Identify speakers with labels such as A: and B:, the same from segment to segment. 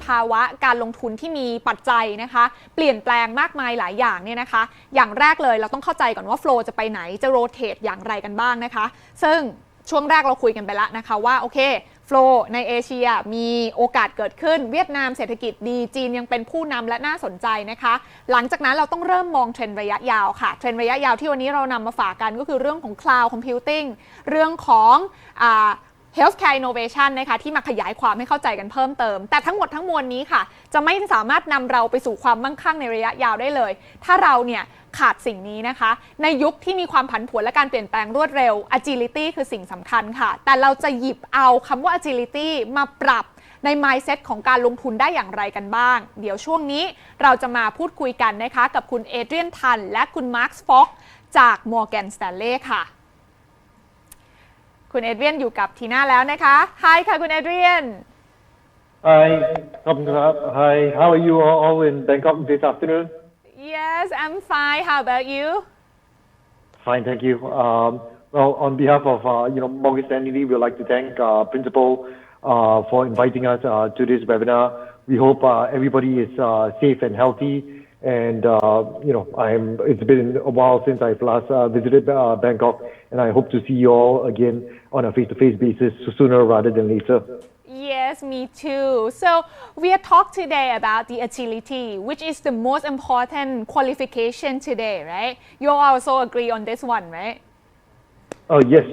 A: ภาวะการลงทุนที่มีปัจจัยนะคะเปลี่ยนแปลงมากมายหลายอย่างเนี่ยนะคะอย่างแรกเลยเราต้องเข้าใจก่อนว่าโฟลว์จะไปไหนจะโรเตทอย่างไรกันบ้างนะคะซึ่งช่วงแรกเราคุยกันไปแล้วนะคะว่าโอเคโฟลว์ในเอเชียมีโอกาสเกิดขึ้นเวียดนามเศรษฐกิจดีจีนยังเป็นผู้นำและน่าสนใจนะคะหลังจากนั้นเราต้องเริ่มมองเทรนด์ระยะยาวค่ะเทรนด์ระยะยาวที่วันนี้เรานำมาฝากกันก็คือเรื่องของ Cloud Computing เรื่องของHealthcare Innovation นะคะที่มาขยายความให้เข้าใจกันเพิ่มเติมแต่ทั้งหมดทั้งมวลนี้ค่ะจะไม่สามารถนำเราไปสู่ความมั่งคั่งในระยะยาวได้เลยถ้าเราเนี่ยขาดสิ่งนี้นะคะในยุคที่มีความผันผวนและการเปลี่ยนแปลงรวดเร็ว Agility คือสิ่งสำคัญค่ะแต่เราจะหยิบเอาคำว่า Agility มาปรับใน mindset ของการลงทุนได้อย่างไรกันบ้างเดี๋ยวช่วงนี้เราจะมาพูดคุยกันนะคะกับคุณเอเดรียนทันและคุณมาร์คฟ็อกจาก Morgan Stanley ค่ะคุณเอเดรียนอยู่กับทีน่าแล้วนะคะ Hi ค่ะคุณเอเดรียน
B: Hi, Hi, how are you all in Bangkok this afternoon?
A: Yes, I'm fine. How about you?
B: Fine, thank you. Well, on behalf of Morgan Stanley, we would like to thank Principal for inviting us to this webinar. We hope everybody is safe and healthy. And it's been a while since I've last visited Bangkok, and I hope to see you all again on a face-to-face basis sooner rather than later.
A: Yes, me too. So we are talking today about the agility, which is the most important qualification today, right? You also agree on this one, right?
B: Oh yes,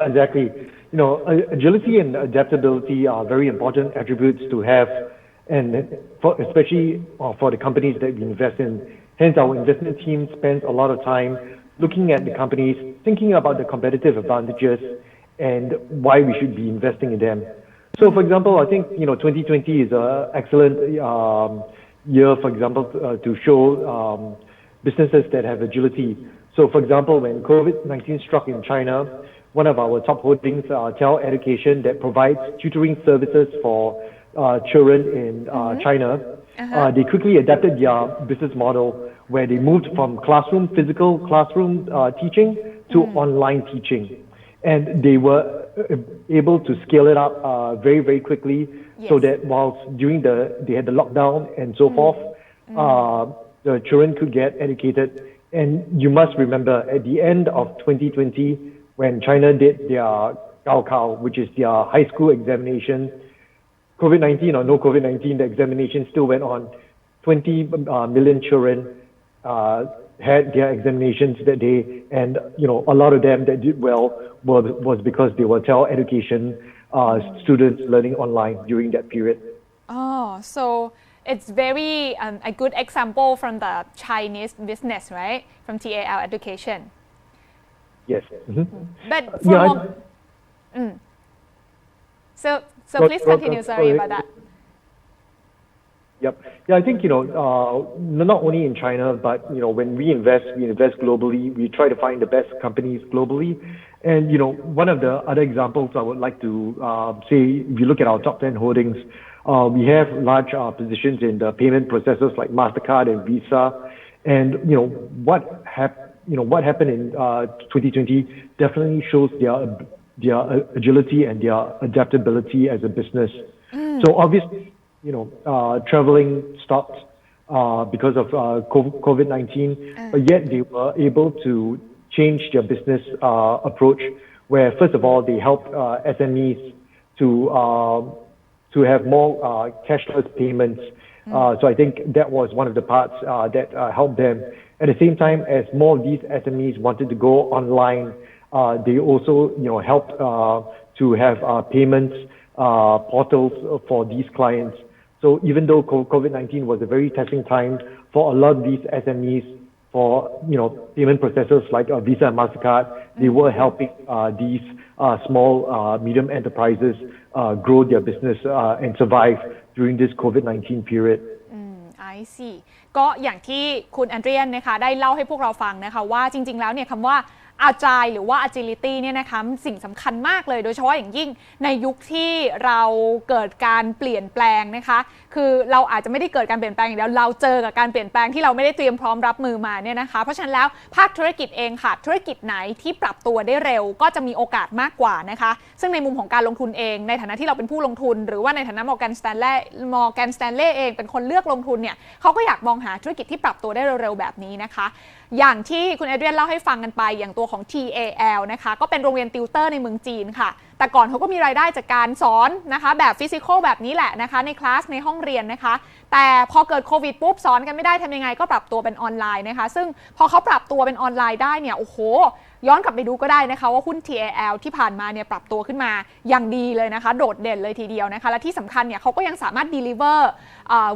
B: exactly. Agility and adaptability are very important attributes to have. And especially for the companies that we invest in. Hence, our investment team spends a lot of time looking at the companies, thinking about the competitive advantages and why we should be investing in them. So, for example, I think 2020 is an excellent year, for example, to show businesses that have agility. So, for example, when COVID-19 struck in China, one of our top holdings, TEL Education, that provides tutoring services for children in China, they quickly adapted their business model where they moved from physical classroom teaching to online teaching. And they were able to scale it up very, very quickly so that whilst they had the lockdown and so forth, the children could get educated. And you must remember at the end of 2020, when China did their Gaokao, which is their high school examination, COVID-19 or no COVID-19, the examination still went on. 20 million children had their examinations that day, and a lot of them that did well was because they were TEL Education students learning online during that period.
A: Oh, so it's very a good example from the Chinese business, right? From TEL Education.
B: Yes. Mm-hmm.
A: But for So please continue. Sorry about that.
B: Yep. Yeah, I think not only in China, but when we invest globally. We try to find the best companies globally. And one of the other examples I would like to say, if you look at our top 10 holdings, we have large positions in the payment processors like Mastercard and Visa. And what happened in 2020 definitely shows their agility and their adaptability as a business. So obviously, traveling stopped because of COVID-19, but yet they were able to change their business approach, where first of all they helped SMEs to have more cashless payments. So I think that was one of the parts that helped them. At the same time, as more of these SMEs wanted to go online, they also helped to have payments portals for these clients. So even though COVID-19 was a very testing time for a lot of these SMEs, for payment processors like Visa and Mastercard, they were helping these small medium enterprises grow their business and survive during this COVID-19 period.
A: I see ก็อย่างที่คุณแอนเดรียนนะคะได้เล่าให้พวกเราฟังนะคะว่าจริงๆแล้วเนี่ยคำว่า Agile หรือว่า Agility เนี่ยนะคะสิ่งสำคัญมากเลยโดยเฉพาะอย่างยิ่งในยุคที่เราเกิดการเปลี่ยนแปลงนะคะคือเราอาจจะไม่ได้เกิดการเปลี่ยนแปลงอย่างเดียวเราเจอกับการเปลี่ยนแปลงที่เราไม่ได้เตรียมพร้อมรับมือมาเนี่ยนะคะเพราะฉะนั้นแล้วภาคธุรกิจเองค่ะธุรกิจไหนที่ปรับตัวได้เร็วก็จะมีโอกาสมากกว่านะคะซึ่งในมุมของการลงทุนเองในฐานะที่เราเป็นผู้ลงทุนหรือว่าในฐานะMorgan Stanley เองเป็นคนเลือกลงทุนเนี่ยเขาก็อยากมองหาธุรกิจที่ปรับตัวได้เร็วๆแบบนี้นะคะอย่างที่คุณเอเดรียนเล่าให้ฟังกันไปอย่างตัวของ TAL นะคะก็เป็นโรงเรียนติวเตอร์ในเมืองจีนค่ะแต่ก่อนเขาก็มีรายได้จากการสอนนะคะแบบฟิสิกอลแบบนี้แหละนะคะในคลาสในห้องเรียนนะคะแต่พอเกิดโควิดปุ๊บสอนกันไม่ได้ทำยังไงก็ปรับตัวเป็นออนไลน์นะคะซึ่งพอเขาปรับตัวเป็นออนไลน์ได้เนี่ยโอ้โหย้อนกลับไปดูก็ได้นะคะว่าหุ้น TAL ที่ผ่านมาเนี่ยปรับตัวขึ้นมาอย่างดีเลยนะคะโดดเด่นเลยทีเดียวนะคะและที่สำคัญเนี่ยเขาก็ยังสามารถ deliver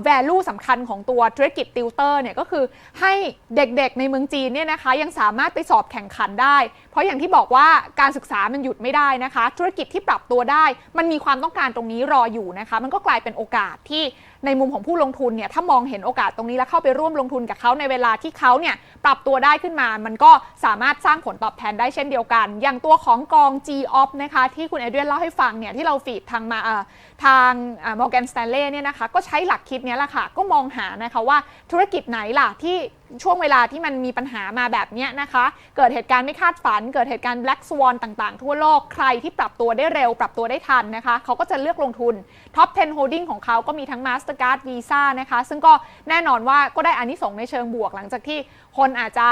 A: value สำคัญของตัวธุรกิจติวเตอร์เนี่ยก็คือให้เด็กๆในเมืองจีนเนี่ยนะคะยังสามารถไปสอบแข่งขันได้เพราะอย่างที่บอกว่าการศึกษามันหยุดไม่ได้นะคะธุรกิจที่ปรับตัวได้มันมีความต้องการตรงนี้รออยู่นะคะมันก็กลายเป็นโอกาสที่ในมุมของผู้ลงทุนเนี่ยถ้ามองเห็นโอกาสตรงนี้แล้วเข้าไปร่วมลงทุนกับเขาในเวลาที่เขาเนี่ยปรับตัวได้ขึ้นมามันก็สามารถสร้างผลตอบแทนได้เช่นเดียวกันอย่างตัวของกอง G-Op นะคะที่คุณเอเดรียนเล่าให้ฟังเนี่ยที่เราฟีดทางMorgan Stanley เนี่ยนะคะก็ใช้หลักคิดนี้แหละค่ะก็มองหานะคะว่าธุรกิจไหนล่ะที่ช่วงเวลาที่มันมีปัญหามาแบบนี้นะคะเกิดเหตุการณ์ไม่คาดฝันเกิดเหตุการณ์ Black Swan ต่างๆทั่วโลกใครที่ปรับตัวได้เร็วปรับตัวได้ทันนะคะเขาก็จะเลือกลงทุน Top 10 Holding ของเขาก็มีทั้ง Mastercard Visa นะคะซึ่งก็แน่นอนว่าก็ได้อานิสงส์ในเชิงบวกหลังจากที่คนอาจจะ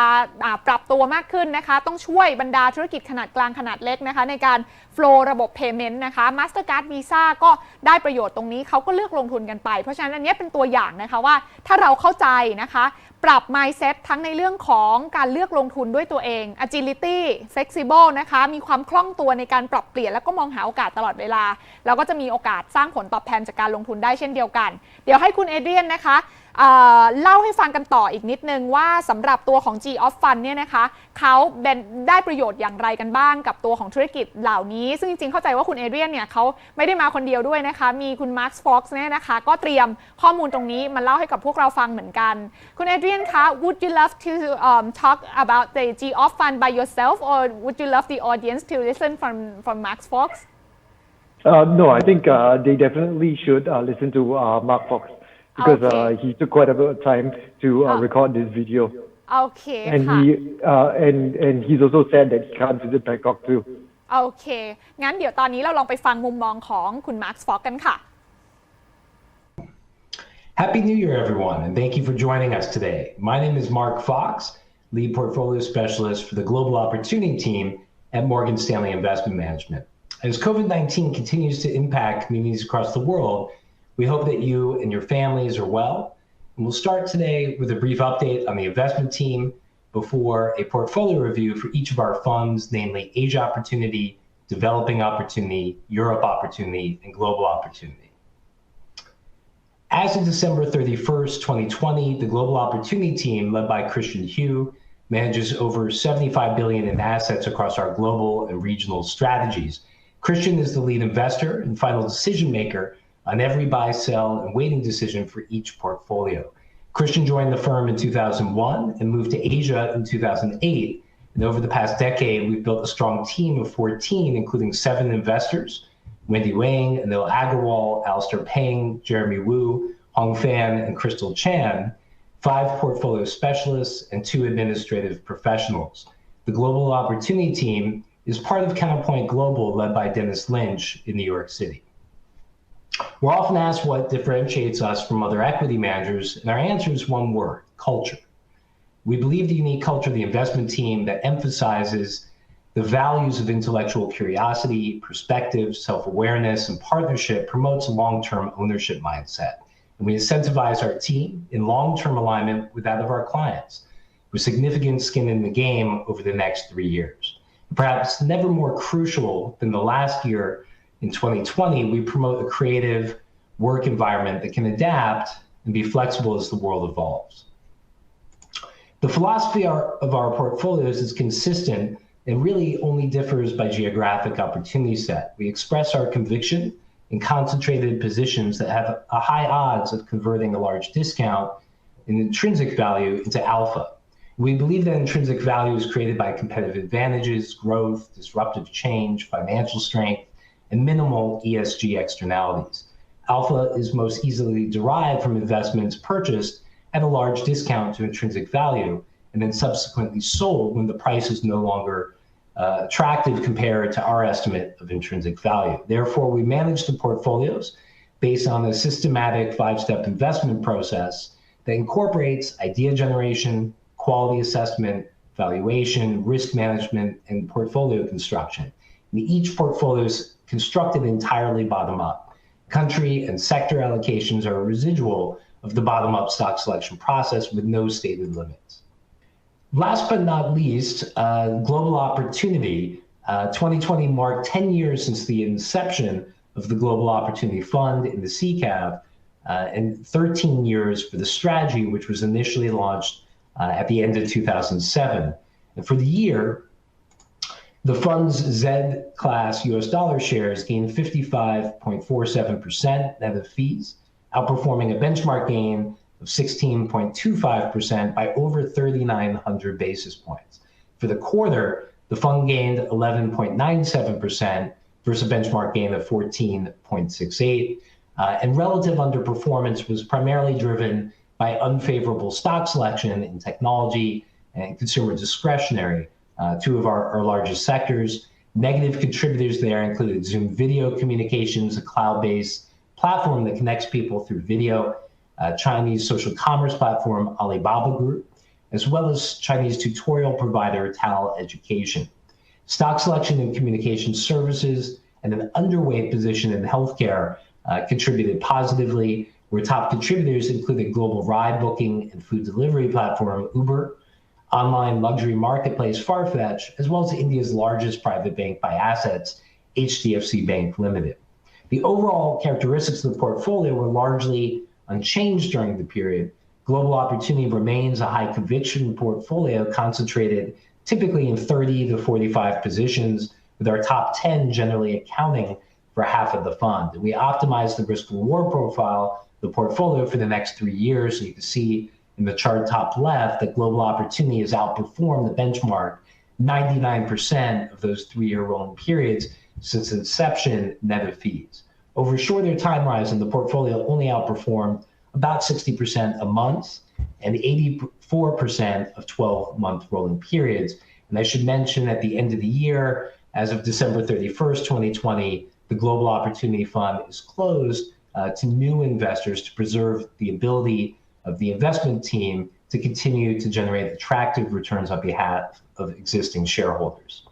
A: ปรับตัวมากขึ้นนะคะต้องช่วยบรรดาธุรกิจขนาดกลางขนาดเล็กนะคะในการ flow ระบบ payment นะคะ Mastercard Visa ก็ได้ประโยชน์ตรงนี้เขาก็เลือกลงทุนกันไปเพราะฉะนั้นอันนี้เป็นตัวอย่างนะคะว่าถ้าเราเข้าใจนะคะปรับ mindset ทั้งในเรื่องของการเลือกลงทุนด้วยตัวเอง agility flexible นะคะมีความคล่องตัวในการปรับเปลี่ยนแล้วก็มองหาโอกาสตลอดเวลาแล้วก็จะมีโอกาสสร้างผลตอบแทนจากการลงทุนได้เช่นเดียวกันเดี๋ยวให้คุณเอเดรียนนะคะเล่าให้ฟังกันต่ออีกนิดนึงว่าสำหรับตัวของ G-Off Fund เนี่ยนะคะเขาได้ประโยชน์อย่างไรกันบ้างกับตัวของธุรกิจเหล่านี้ซึ่งจริงๆเข้าใจว่าคุณเอเดรียนเนี่ยเขาไม่ได้มาคนเดียวด้วยนะคะมีคุณ Marc Fox เนี่ยนะคะก็เตรียมข้อมูลตรงนี้มาเล่าให้กับพวกเราฟังเหมือนกันคุณเอเดรียนคะ Would you love to talk about the G-Off Fund by yourself or would you love the audience to listen from Marc Fox?
B: No, I think they definitely should listen to Marc Fox because he took quite a bit of time to record this video.
A: Okay.
B: And and he's also said that he can't visit Bangkok too.
A: โอเคงั้นเดี๋ยวตอนนี้เราลองไปฟังมุมมองของคุณ Marc Fox กันค่ะ
C: Happy New Year, everyone, and thank you for joining us today. My name is Marc Fox, Lead Portfolio Specialist for the Global Opportunity Team at Morgan Stanley Investment Management. As COVID-19 continues to impact communities across the world, we hope that you and your families are well. And we'll start today with a brief update on the investment team before a portfolio review for each of our funds, namely Asia Opportunity, Developing Opportunity, Europe Opportunity, and Global Opportunity. As of December 31st, 2020, the Global Opportunity Team, led by Christian Hu, manages over $75 billion in assets across our global and regional strategies. Christian is the lead investor and final decision maker on every buy, sell, and waiting decision for each portfolio. Christian joined the firm in 2001 and moved to Asia in 2008. And over the past decade, we've built a strong team of 14, including 7 investors, Wendy Wang, Anil Agarwal, Alistair Peng, Jeremy Wu, Hong Fan, and Crystal Chan, 5 portfolio specialists, and 2 administrative professionals. The Global Opportunity Team is part of Counterpoint Global, led by Dennis Lynch in New York City. We're often asked what differentiates us from other equity managers, and our answer is one word: culture. We believe the unique culture of the investment team that emphasizes the values of intellectual curiosity, perspective, self-awareness, and partnership promotes a long-term ownership mindset. And we incentivize our team in long-term alignment with that of our clients, with significant skin in the game over the next 3 years. Perhaps never more crucial than the last year in 2020, we promote a creative work environment that can adapt and be flexible as the world evolves. The philosophy of our portfolios is consistent and really only differs by geographic opportunity set. We express our conviction in concentrated positions that have a high odds of converting a large discount in intrinsic value into alpha. We believe that intrinsic value is created by competitive advantages, growth, disruptive change, financial strength, and minimal ESG externalities. Alpha is most easily derived from investments purchased at a large discount to intrinsic value and then subsequently sold when the price is no longer attractive compared to our estimate of intrinsic value. Therefore, we manage the portfolios based on a systematic 5-step investment process that incorporates idea generation, quality assessment, valuation, risk management, and portfolio construction. And each portfolio is constructed entirely bottom up. Country and sector allocations are a residual of the bottom-up stock selection process with no stated limits. Last but not least, global opportunity. 2020 marked 10 years since the inception of the Global Opportunity Fund in the CCAV, and 13 years for the strategy, which was initially launched at the end of 2007. And for the year, the fund's Z-class US dollar shares gained 55.47% net of fees, outperforming a benchmark gain of 16.25% by over 3,900 basis points. For the quarter, the fund gained 11.97% versus a benchmark gain of 14.68%. And relative underperformance was primarily driven by unfavorable stock selection in technology and consumer discretionary, two of our largest sectors. Negative contributors there included Zoom Video Communications, a cloud-based platform that connects people through video, Chinese social commerce platform Alibaba Group, as well as Chinese tutorial provider Tal Education. Stock selection in communication services and an underweight position in healthcare contributed positively, where top contributors included global ride booking and food delivery platform Uber, online luxury marketplace Farfetch, as well as India's largest private bank by assets, HDFC Bank Limited. The overall characteristics of the portfolio were largely unchanged during the period. Global Opportunity remains a high conviction portfolio concentrated typically in 30 to 45 positions, with our top 10 generally accounting for half of the fund. And we optimize the risk reward profile of the portfolio for the next 3 years. So you can see in the chart top left that Global Opportunity has outperformed the benchmark 99% of those 3-year rolling periods since inception net of fees. Over a shorter time horizon, the portfolio only outperformed about 60% a month and 84% of 12-month rolling periods. And I should mention at the end of the year, as of December 31st, 2020, the Global Opportunity Fund is closed to new investors to preserve the ability of the investment team to continue to generate attractive returns on behalf of existing shareholders.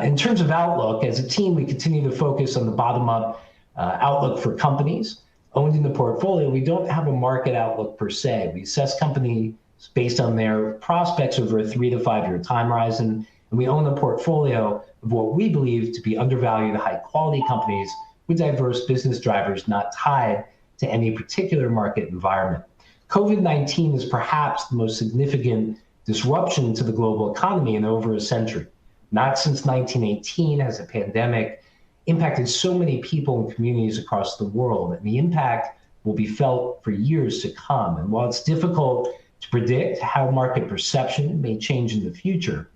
C: In terms of outlook, as a team, we continue to focus on the bottom-up outlook for companies owned in the portfolio. We don't have a market outlook per se. We assess companies based on their prospects over a 3 to 5 year time horizon, and we own a portfolio of what we believe to be undervalued high-quality companies with diverse business drivers not tied to any particular market environment. COVID-19 is perhaps the most significant disruption to the global economy in over a century. Not since 1918 has a pandemic impacted so many people and communities across the world, and the impact will be felt for years to come. And while it's difficult to predict how market perception may change in the future,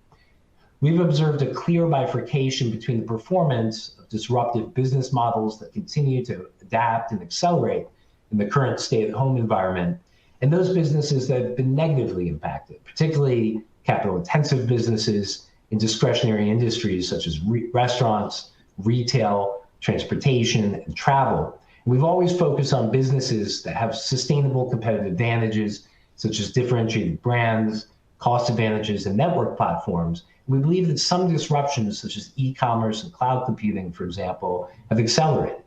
C: we've observed a clear bifurcation between the performance of disruptive business models that continue to adapt and accelerate in the current stay-at-home environment, and those businesses that have been negatively impacted, particularly capital-intensive businesses in discretionary industries such as restaurants, retail, transportation, and travel. And we've always focused on businesses that have sustainable competitive advantages, such as differentiated brands, cost advantages, and network platforms. We believe that some disruptions, such as e-commerce and cloud computing, for example, have accelerated.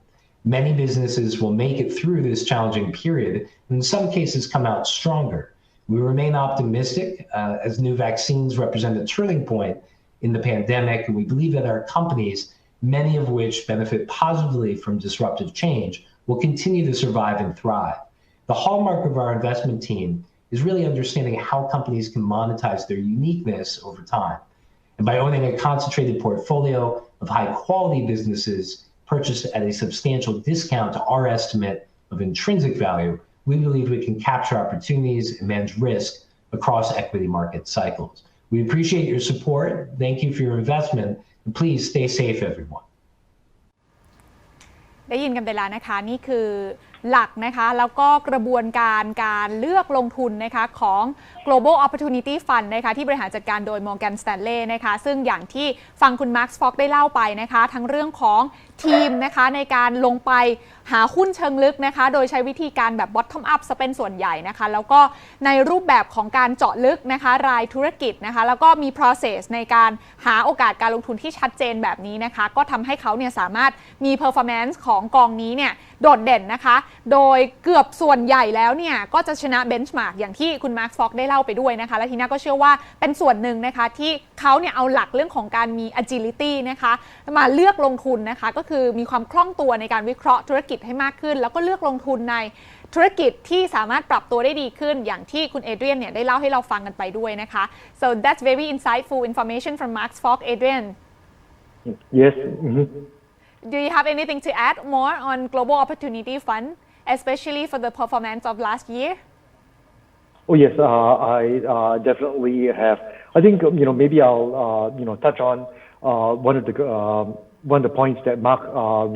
C: Many businesses will make it through this challenging period, and in some cases come out stronger. We remain optimistic as new vaccines represent a turning point in the pandemic, and we believe that our companies, many of which benefit positively from disruptive change, will continue to survive and thrive. The hallmark of our investment team is really understanding how companies can monetize their uniqueness over time. And by owning a concentrated portfolio of high-quality businesses purchased at a substantial discount to our estimate of intrinsic value, we believe we can capture opportunities and manage risk across equity market cycles. We appreciate your support. Thank you for your investment. And please stay safe, everyone.
A: ได้ยินกันไปแล้วนะคะนี่คือหลักนะคะแล้วก็กระบวนการเลือกลงทุนนะคะของ Global Opportunity Fund นะคะที่บริหารจัดการโดย Morgan Stanley นะคะซึ่งอย่างที่ฟังคุณ Marc Fox ได้เล่าไปนะคะทั้งเรื่องของทีมนะคะในการลงไปหาหุ้นเชิงลึกนะคะโดยใช้วิธีการแบบ bottom up ซะเป็นส่วนใหญ่นะคะแล้วก็ในรูปแบบของการเจาะลึกนะคะรายธุรกิจนะคะแล้วก็มี process ในการหาโอกาสการลงทุนที่ชัดเจนแบบนี้นะคะก็ทำให้เขาเนี่ยสามารถมี performance ของกองนี้เนี่ยโดดเด่นนะคะโดยเกือบส่วนใหญ่แล้วเนี่ยก็จะชนะ benchmark อย่างที่คุณ Marc Fox ได้เล่าไปด้วยนะคะและทีน่าก็เชื่อว่าเป็นส่วนหนึ่งนะคะที่เขาเนี่ยเอาหลักเรื่องของการมี agility นะคะมาเลือกลงทุนนะคะก็คือมีความคล่องตัวในการวิเคราะห์ธุรกิจให้มากขึ้นแล้วก็เลือกลงทุนในธุรกิจที่สามารถปรับตัวได้ดีขึ้นอย่างที่คุณเอเดรียนเนี่ยได้เล่าให้เราฟังกันไปด้วยนะคะ so that's very insightful information from Marc Fox. Adrian,
B: Yes.
A: do you have anything to add more on Global Opportunity Fund, especially for the performance of last year?
B: Oh yes, I definitely have. I think maybe I'll touch on one of the points that Marc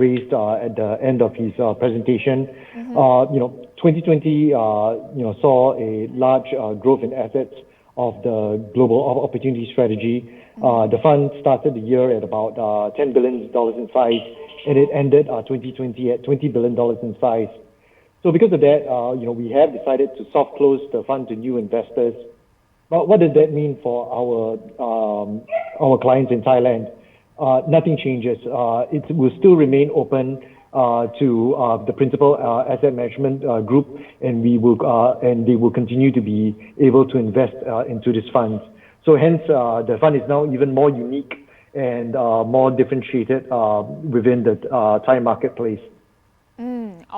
B: raised at the end of his presentation. 2020 saw a large growth in assets of the global opportunity strategy. The fund started the year at about $10 billion in size, and it ended 2020 at $20 billion in size. So because of that, we have decided to soft close the fund to new investors. But what does that mean for our clients in Thailand? Nothing changes. It will still remain open to the principal asset management group, and they will continue to be able to invest into this fund. So hence, the fund is now even more unique and more differentiated within the Thai marketplace.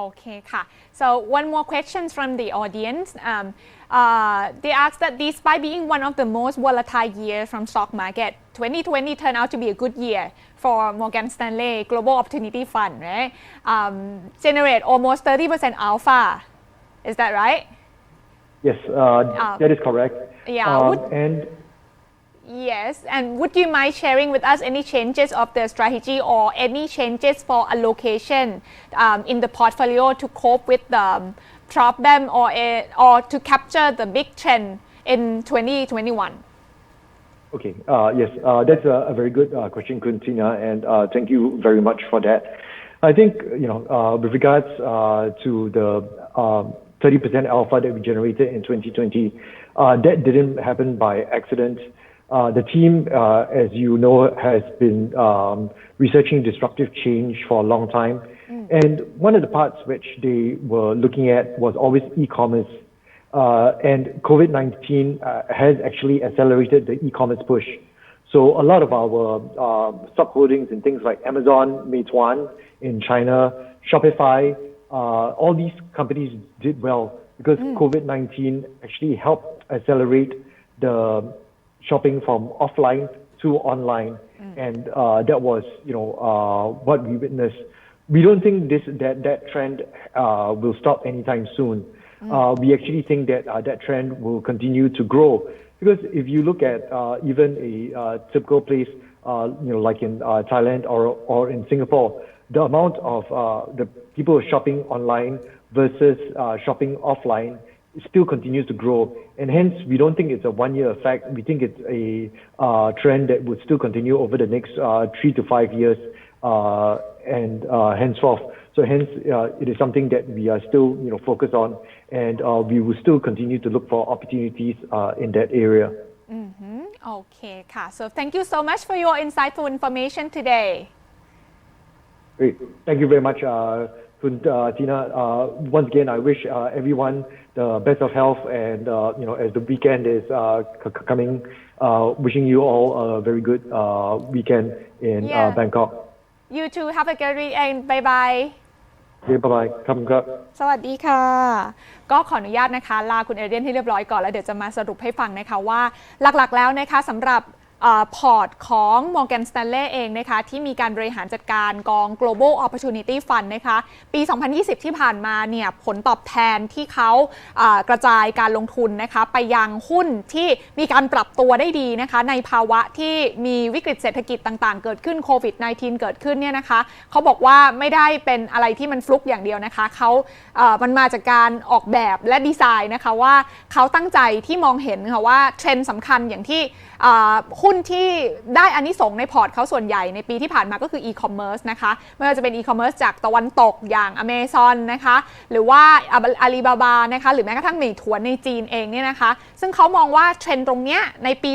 A: Okay ค่ะ so one more question from the audience. They asked that despite being one of the most volatile years from stock market, 2020 turned out to be a good year for Morgan Stanley Global Opportunity Fund, right? Generate almost 30% alpha. Is that right?
B: Yes, that is correct.
A: Yeah. Yes, and would you mind sharing with us any changes of the strategy or any changes for allocation in the portfolio to cope with the problem or to capture the big trend in 2021?
B: Okay, yes, that's a very good question, Kuntina, and thank you very much for that. I think, with regards to the 30% alpha that we generated in 2020, that didn't happen by accident. The team, as you know, has been researching disruptive change for a long time. And one of the parts which they were looking at was always e-commerce. And COVID-19 has actually accelerated the e-commerce push. So a lot of our stock holdings in things like Amazon, Meituan in China, Shopify, all these companies did well because COVID-19 actually helped accelerate the shopping from offline to online, and that was, what we witnessed. We don't think that trend will stop anytime soon. We actually think that that trend will continue to grow because if you look at even a typical place, like in Thailand or in Singapore, the amount of the people shopping online versus shopping offline still continues to grow, and hence we don't think it's a one-year effect. We think it's a trend that would still continue over the next 3 to 5 years and henceforth. So hence it is something that we are still focused on, and we will still continue to look for opportunities in that area.
A: Okay ค่ะ so thank you so much for your insightful information today.
B: Great, thank you very much, Tina. Once again, I wish everyone the best of health, and as the weekend is coming, wishing you all a very good weekend in Bangkok.
A: You too. Have a good weekend. Bye bye.
B: Okay, bye bye. ขอบคุณครับ
A: สวัสดีค่ะ ก็ขออนุญาตนะคะลาคุณเอเดียนที่เรียบร้อยก่อนแล้วเดี๋ยวจะมาสรุปให้ฟังนะคะว่าหลักๆแล้วนะคะสำหรับ พอร์ตของ Morgan Stanley เองนะคะที่มีการบริหารจัดการกอง Global Opportunity Fund นะคะปี 2020 ที่ผ่านมาเนี่ยผลตอบแทนที่เขากระจายการลงทุนนะคะไปยังหุ้นที่มีการปรับตัวได้ดีนะคะในภาวะที่มีวิกฤตเศรษฐกิจต่างๆเกิดขึ้นโควิด -19 เกิดขึ้นเนี่ยนะคะเขาบอกว่าไม่ได้เป็นอะไรที่มันฟลุกอย่างเดียวนะคะมันมาจากการออกแบบและดีไซน์นะคะว่าเขาตั้งใจที่มองเห็นค่ะว่าเทรนด์สำคัญอย่างที่หุ้นที่ได้อานิสงส์ในพอร์ตเขาส่วนใหญ่ในปีที่ผ่านมาก็คืออีคอมเมิร์ซนะคะไม่ว่าจะเป็นอีคอมเมิร์ซจากตะวันตกอย่าง Amazon นะคะหรือว่าอาลีบาบานะคะหรือแม้กระทั่งเหมยถวนในจีนเองเนี่ยนะคะซึ่งเขามองว่าเทรนด์ตรงนี้ในปี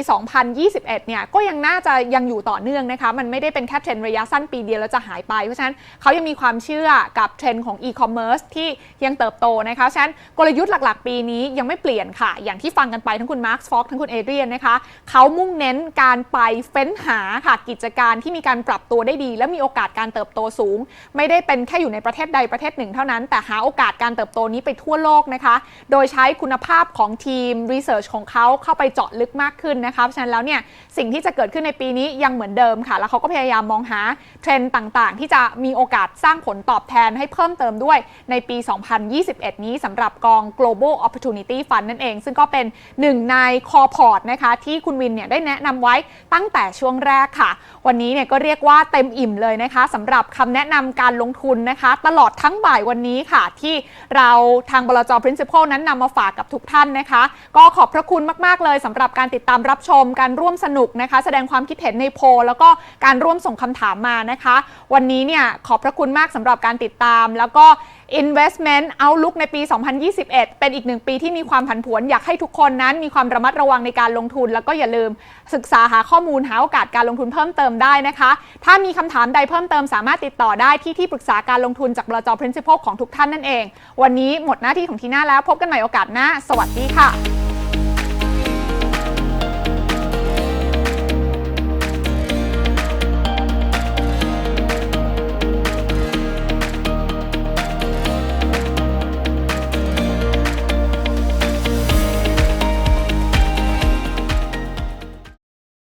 A: 2021 เนี่ยก็ยังน่าจะยังอยู่ต่อเนื่องนะคะมันไม่ได้เป็นแค่เทรนด์ระยะสั้นปีเดียวแล้วจะหายไปเพราะฉะนั้นเขายังมีความเชื่อกับเทรนด์ของอีคอมเมิร์ซที่ยังเติบโตนะคะฉะนั้นกลยุทธ์หลักๆปีนี้ยังไม่เปลี่ยนค่ะอย่างที่ฟังกันไปทั้งคุณมาร์ค ฟ็อกซ์ทั้งคุณเอเดรียนนะคะเขามุ่งเน้นการไปเฟ้นหาค่ะกิจการที่มีการปรับตัวได้ดีและมีโอกาสการเติบโตสูงไม่ได้เป็นแค่อยู่ในประเทศใดประเทศหนึ่งเท่านั้นแต่หาโอกาสการเติบโตนี้ไปทั่วโลกนะคะโดยใช้คุณภาพของทีมรีเสิร์ชของเขาเข้าไปเจาะลึกมากขึ้นนะคะเพราะฉะนั้นแล้วเนี่ยสิ่งที่จะเกิดขึ้นในปีนี้ยังเหมือนเดิมค่ะแล้วเขาก็พยายามมองหาเทรนด์ต่างๆที่จะมีโอกาสสร้างผลตอบแทนให้เพิ่มเติมด้วยในปี 2021 นี้สำหรับกอง Global Opportunity Fund นั่นเองซึ่งก็เป็นหนึ่งในคอพอร์ตนะคะที่คุณวินเนี่ยได้แนะนำไว้ตั้งแต่ช่วงแรกค่ะวันนี้เนี่ยก็เรียกว่าเต็มอิ่มเลยนะคะสำหรับคำแนะนำการลงทุนนะคะตลอดทั้งบ่ายวันนี้ค่ะที่เราทางบลจ. Principal นั้นนำมาฝากกับทุกท่านนะคะก็ขอบพระคุณมากๆเลยสำหรับการติดตามรับชมการร่วมสนุกนะคะแสดงความคิดเห็นในโพลแล้วก็การร่วมส่งคำถามมานะคะวันนี้เนี่ยขอบพระคุณมากสำหรับการติดตามแล้วก็ Investment Outlook ในปี 2021 เป็นอีกหนึ่งปีที่มีความผันผวนอยากให้ทุกคนนั้นมีความระมัดระวังในการลงทุนแล้วก็อย่าลืมศึกษาหาข้อมูลหาโอกาสการลงทุนเพิ่มเติมได้นะคะถ้ามีคำถามใดเพิ่มเติมสามารถติดต่อได้ที่ปรึกษาการลงทุนจากบลจ. Principal ของทุกท่านนั่นเองวันนี้หมดหน้าที่ของทีน่าแล้วพบกันใหม่โอกาสหน้าสวัสดีค่ะ